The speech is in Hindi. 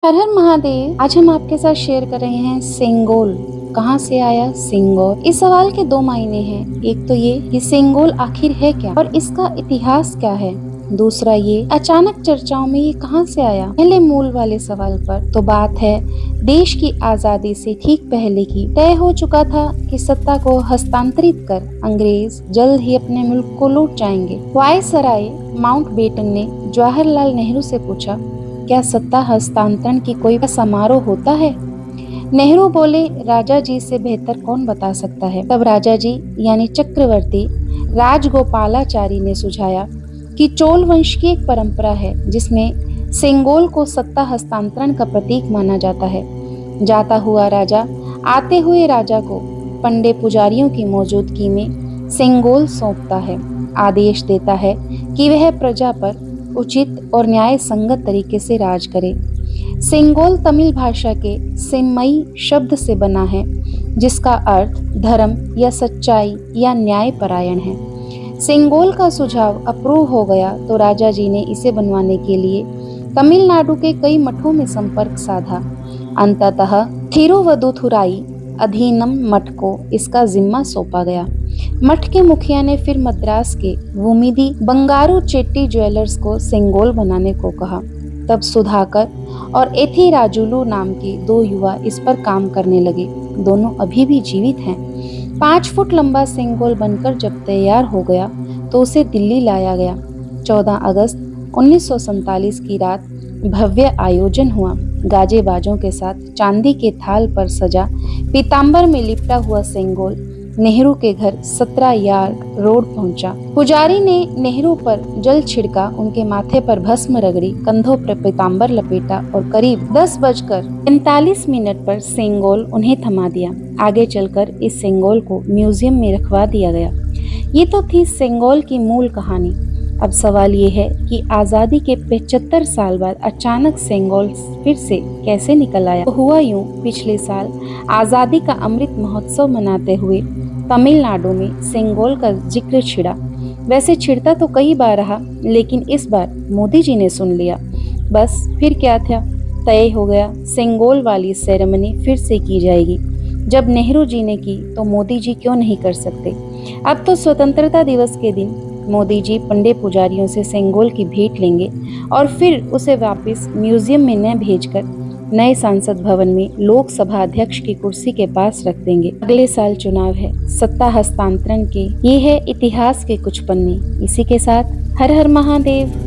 हर हर महादेव। आज हम आपके साथ शेयर कर रहे हैं सेंगोल कहाँ से आया। सेंगोल, इस सवाल के दो मायने हैं। एक तो ये कि सेंगोल आखिर है क्या और इसका इतिहास क्या है। दूसरा ये अचानक चर्चाओं में ये कहाँ से आया। पहले मूल वाले सवाल पर तो बात है देश की आजादी से ठीक पहले की। तय हो चुका था कि सत्ता को हस्तांतरित कर अंग्रेज जल्द ही अपने मुल्क को लूट जाएंगे। वायसराय माउंटबेटन ने जवाहरलाल नेहरू से पूछा, क्या सत्ता हस्तांतरण की कोई समारोह होता है। नेहरू बोले, राजा जी से बेहतर कौन बता सकता है। तब राजा जी यानी चक्रवर्ती राजगोपालाचारी ने सुझाया कि चोल वंश की एक परंपरा है जिसमें सेंगोल को सत्ता हस्तांतरण का प्रतीक माना जाता है। जाता हुआ राजा आते हुए राजा को पंडे पुजारियों की मौजूदगी में सेंगोल सौंपता है। आदेश देता है कि वह प्रजा पर उचित और न्याय संगत तरीके से राज करे। सेंगोल तमिल भाषा के सेम्मई शब्द से बना है जिसका अर्थ धर्म या सच्चाई या न्याय परायण है। सेंगोल का सुझाव अप्रूव हो गया तो राजा जी ने इसे बनवाने के लिए तमिलनाडु के कई मठों में संपर्क साधा। अंततः थिरुवदुथुराई अधीनम मठ को इसका जिम्मा सौंपा गया। मठ के मुखिया ने फिर मद्रास के वुमिदी बंगारू चेट्टी ज्वेलर्स को सेंगोल बनाने को कहा। तब सुधाकर और एथिराजुलू नाम के दो युवा इस पर काम करने लगे। दोनों अभी भी जीवित हैं। 5 फुट लंबा सेंगोल बनकर जब तैयार हो गया तो उसे दिल्ली लाया गया। 14 अगस्त 1947 की रात भव्य आयोजन हुआ। गाजे बाजों के साथ चांदी के थाल पर सजा पीताम्बर में लिपटा हुआ सेंगोल नेहरू के घर 17 यार्ड रोड पहुंचा। पुजारी ने नेहरू पर जल छिड़का, उनके माथे पर भस्म रगड़ी, कंधों पर पीताम्बर लपेटा और करीब 10:45 पर सेंगोल उन्हें थमा दिया। आगे चलकर इस सेंगोल को म्यूजियम में रखवा दिया गया। ये तो थी सेंगोल की मूल कहानी। अब सवाल ये है कि आजादी के 75 साल बाद अचानक सेंगोल फिर से कैसे निकल आया। तो हुआ यूं, पिछले साल आजादी का अमृत महोत्सव मनाते हुए तमिलनाडु में सेंगोल का जिक्र छिड़ा। वैसे छिड़ता तो कई बार रहा, लेकिन इस बार मोदी जी ने सुन लिया। बस फिर क्या था, तय हो गया सेंगोल वाली सेरेमनी फिर से की जाएगी। जब नेहरू जी ने की तो मोदी जी क्यों नहीं कर सकते। अब तो स्वतंत्रता दिवस के दिन मोदी जी पंडे पुजारियों से सेंगोल की भेंट लेंगे और फिर उसे वापस म्यूजियम में न भेजकर नए संसद भवन में लोकसभा अध्यक्ष की कुर्सी के पास रख देंगे। अगले साल चुनाव है, सत्ता हस्तांतरण के ये है इतिहास के कुछ पन्ने। इसी के साथ हर हर महादेव।